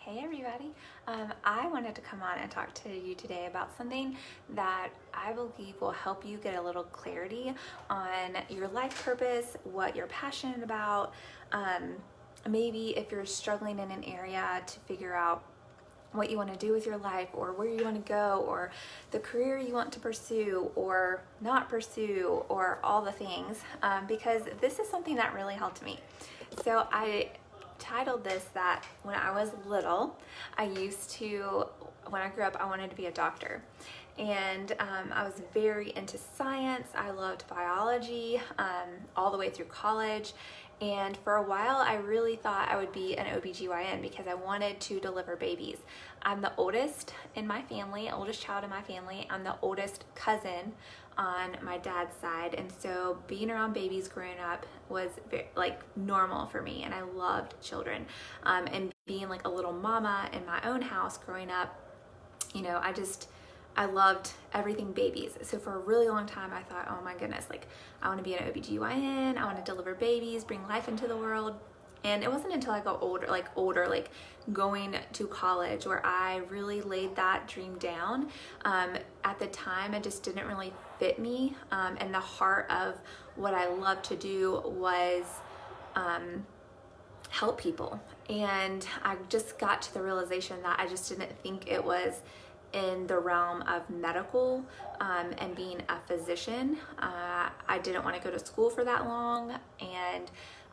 Hey everybody, I wanted to come on and talk to you today about something that I believe will help you get a little clarity on your life purpose, what you're passionate about, maybe if you're struggling in an area to figure out what you want to do with your life or where you want to go or the career you want to pursue or not pursue or all the things, because this is something that really helped me. So I titled this that when I was little, when I grew up, I wanted to be a doctor. And I was very into science. I loved biology all the way through college. And for a while, I really thought I would be an OBGYN because I wanted to deliver babies. I'm the oldest in my family, oldest child in my family. I'm the oldest cousin on my dad's side. And so being around babies growing up was normal for me. And I loved children. And being like a little mama in my own house growing up, I loved everything babies. So for a really long time, I thought, oh my goodness, I want to be an OBGYN. I want to deliver babies, bring life into the world. And it wasn't until I got older, going to college, where I really laid that dream down. At the time, it just didn't really fit me. And the heart of what I loved to do was help people. And I just got to the realization that I just didn't think it was in the realm of medical and being a physician. I didn't want to go to school for that long, and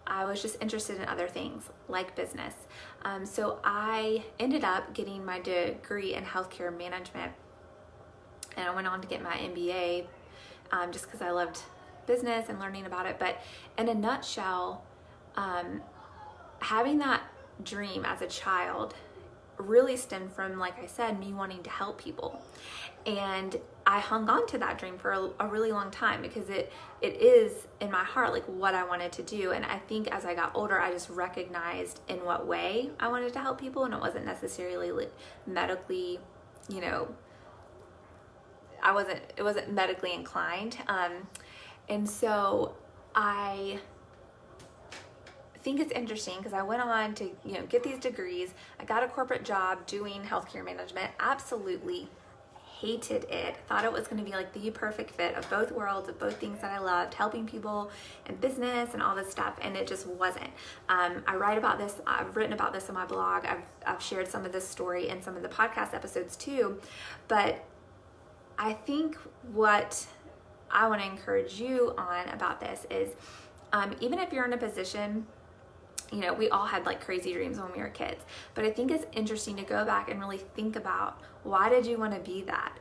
I was just interested in other things like business. So I ended up getting my degree in healthcare management, and I went on to get my MBA just because I loved business and learning about it. But in a nutshell, having that dream as a child really stemmed from, like I said, me wanting to help people. And I hung on to that dream for a really long time because it is in my heart what I wanted to do. And I think as I got older, I just recognized in what way I wanted to help people, and it wasn't necessarily medically, it wasn't medically inclined. And so I think it's interesting because I went on to get these degrees. I got a corporate job doing healthcare management. Absolutely hated it. Thought it was going to be the perfect fit of both worlds, of both things that I loved, helping people and business and all this stuff, and it just wasn't. I've written about this on my blog. I've shared some of this story in some of the podcast episodes too. But I think what I want to encourage you on about this is, even if you're in a position, we all had crazy dreams when we were kids, but I think it's interesting to go back and really think about, why did you want to be that?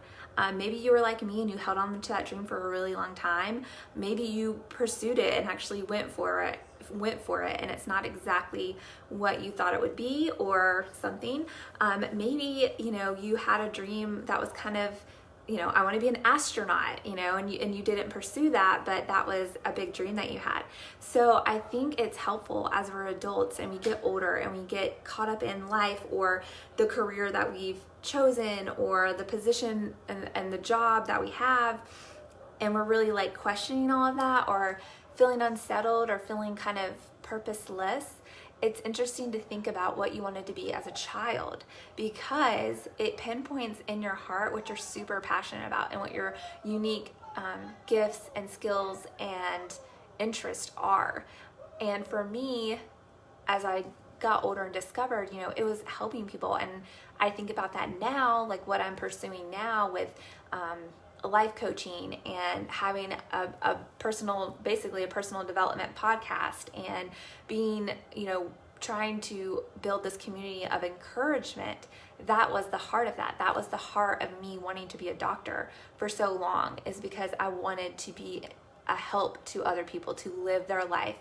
Maybe you were like me and you held on to that dream for a really long time. Maybe you pursued it and actually went for it and it's not exactly what you thought it would be or something. Maybe, you had a dream that was kind of, I want to be an astronaut, and you didn't pursue that, but that was a big dream that you had. So I think it's helpful as we're adults and we get older and we get caught up in life or the career that we've chosen or the position and the job that we have, and we're really questioning all of that or feeling unsettled or feeling kind of purposeless. It's interesting to think about what you wanted to be as a child, because it pinpoints in your heart what you're super passionate about and what your unique gifts and skills and interests are. And for me, as I got older and discovered, it was helping people. And I think about that now, what I'm pursuing now with life coaching and having a personal development podcast and being, trying to build this community of encouragement. That was the heart of that. That was the heart of me wanting to be a doctor for so long, is because I wanted to be a help to other people to live their life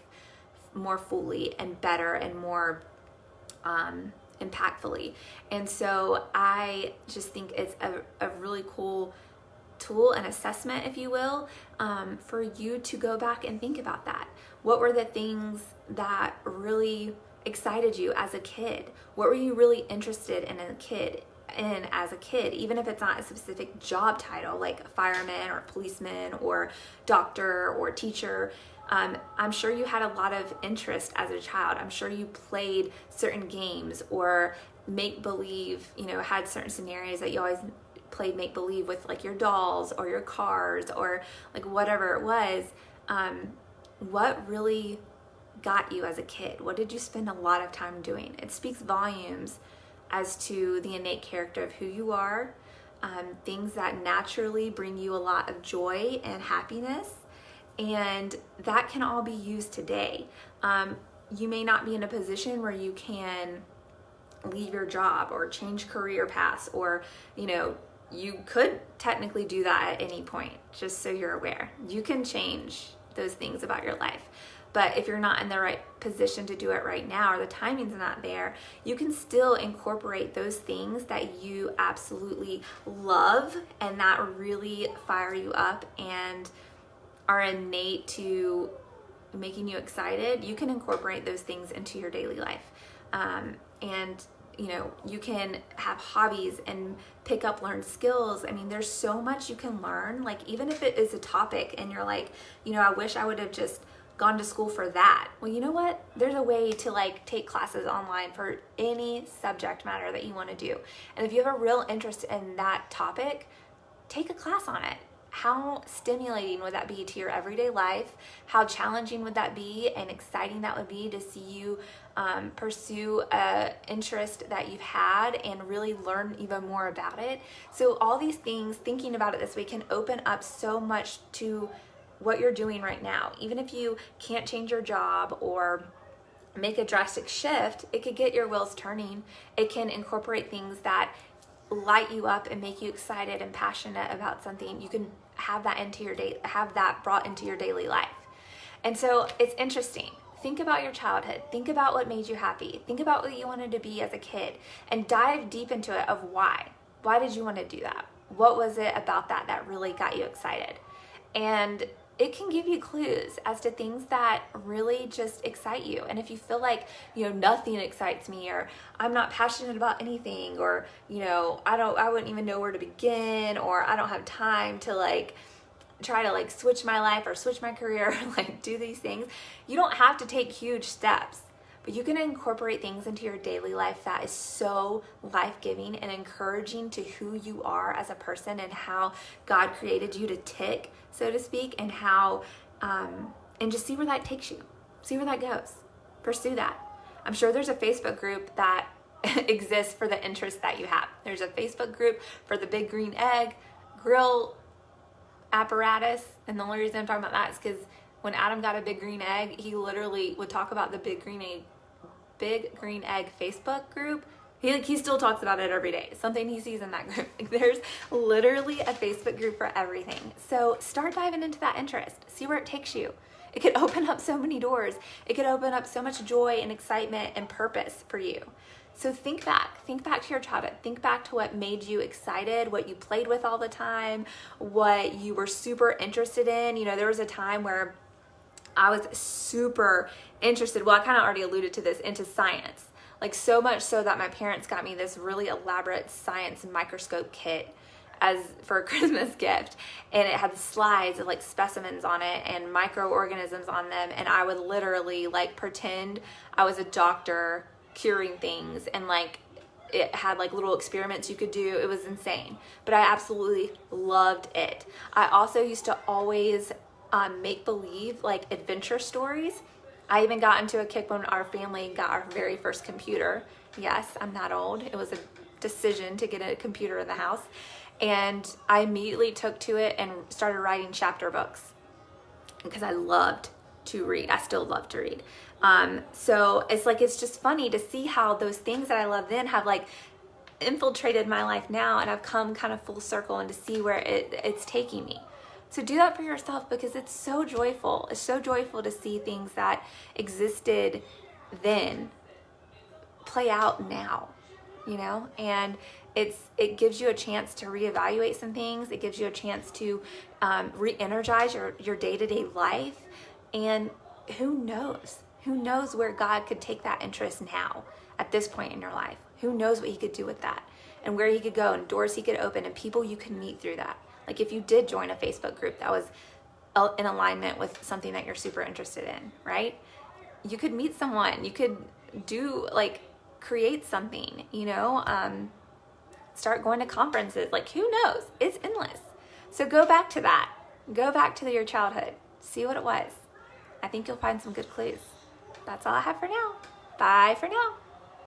more fully and better and more impactfully. And so I just think it's a really cool tool and assessment, if you will, for you to go back and think about that. What were the things that really excited you as a kid? What were you really interested in as a kid, even if it's not a specific job title like fireman or policeman or doctor or teacher? I'm sure you had a lot of interest as a child. I'm sure you played certain games or make believe, had certain scenarios that you always played make believe with, like your dolls or your cars or like whatever it was. What really got you as a kid? What did you spend a lot of time doing? It speaks volumes as to the innate character of who you are, things that naturally bring you a lot of joy and happiness, and that can all be used today. You may not be in a position where you can leave your job or change career paths, or you could technically do that at any point, just so you're aware. You can change those things about your life. But if you're not in the right position to do it right now, or the timing's not there, you can still incorporate those things that you absolutely love and that really fire you up and are innate to making you excited. You can incorporate those things into your daily life. And you can have hobbies and pick up learned skills. I mean, there's so much you can learn. Like, even if it is a topic and you're like, I wish I would have just gone to school for that. Well, you know what? There's a way to take classes online for any subject matter that you want to do. And if you have a real interest in that topic, take a class on it. How stimulating would that be to your everyday life? How challenging would that be and exciting that would be to see you pursue an interest that you've had and really learn even more about it? So all these things, thinking about it this way, can open up so much to what you're doing right now. Even if you can't change your job or make a drastic shift, it could get your wheels turning. It can incorporate things that light you up and make you excited and passionate about something. You can have that into your day, have that brought into your daily life. And so it's interesting. Think about your childhood. Think about what made you happy. Think about what you wanted to be as a kid and dive deep into it of why. Why did you want to do that? What was it about that really got you excited? And it can give you clues as to things that really just excite you. And if you feel like, nothing excites me, or I'm not passionate about anything, or, I wouldn't even know where to begin, or I don't have time to try to switch my life or switch my career, do these things, you don't have to take huge steps. But you can incorporate things into your daily life that is so life-giving and encouraging to who you are as a person and how God created you to tick, so to speak, and how, and just see where that takes you. See where that goes. Pursue that. I'm sure there's a Facebook group that exists for the interest that you have. There's a Facebook group for the big green egg grill apparatus. And the only reason I'm talking about that is because when Adam got a big green egg, he literally would talk about the big green egg Facebook group. He still talks about it every day. Something he sees in that group. There's literally a Facebook group for everything. So start diving into that interest. See where it takes you. It could open up so many doors. It could open up so much joy and excitement and purpose for you. So think back to your childhood. Think back to what made you excited, what you played with all the time, what you were super interested in. There was a time where I was super interested, well, I kind of already alluded to this, into science. So much so that my parents got me this really elaborate science microscope kit for a Christmas gift. And it had slides of specimens on it and microorganisms on them. And I would literally pretend I was a doctor curing things, and it had little experiments you could do. It was insane, but I absolutely loved it. I also used to always make believe adventure stories. I even got into a kick when our family got our very first computer. Yes, I'm that old. It was a decision to get a computer in the house. And I immediately took to it and started writing chapter books because I loved to read. I still love to read. So it's just funny to see how those things that I love then have infiltrated my life now, and I've come kind of full circle and to see where it's taking me. So do that for yourself, because it's so joyful. It's so joyful to see things that existed then play out now, and it gives you a chance to reevaluate some things. It gives you a chance to re-energize your day-to-day life. And who knows where God could take that interest now at this point in your life. Who knows what he could do with that, and where he could go, and doors he could open, and people you could meet through that. If you did join a Facebook group that was in alignment with something that you're super interested in, right? You could meet someone, you could do like create something, you know, start going to conferences, like who knows? It's endless. So go back to that. Go back to your childhood. See what it was. I think you'll find some good clues. That's all I have for now. Bye for now.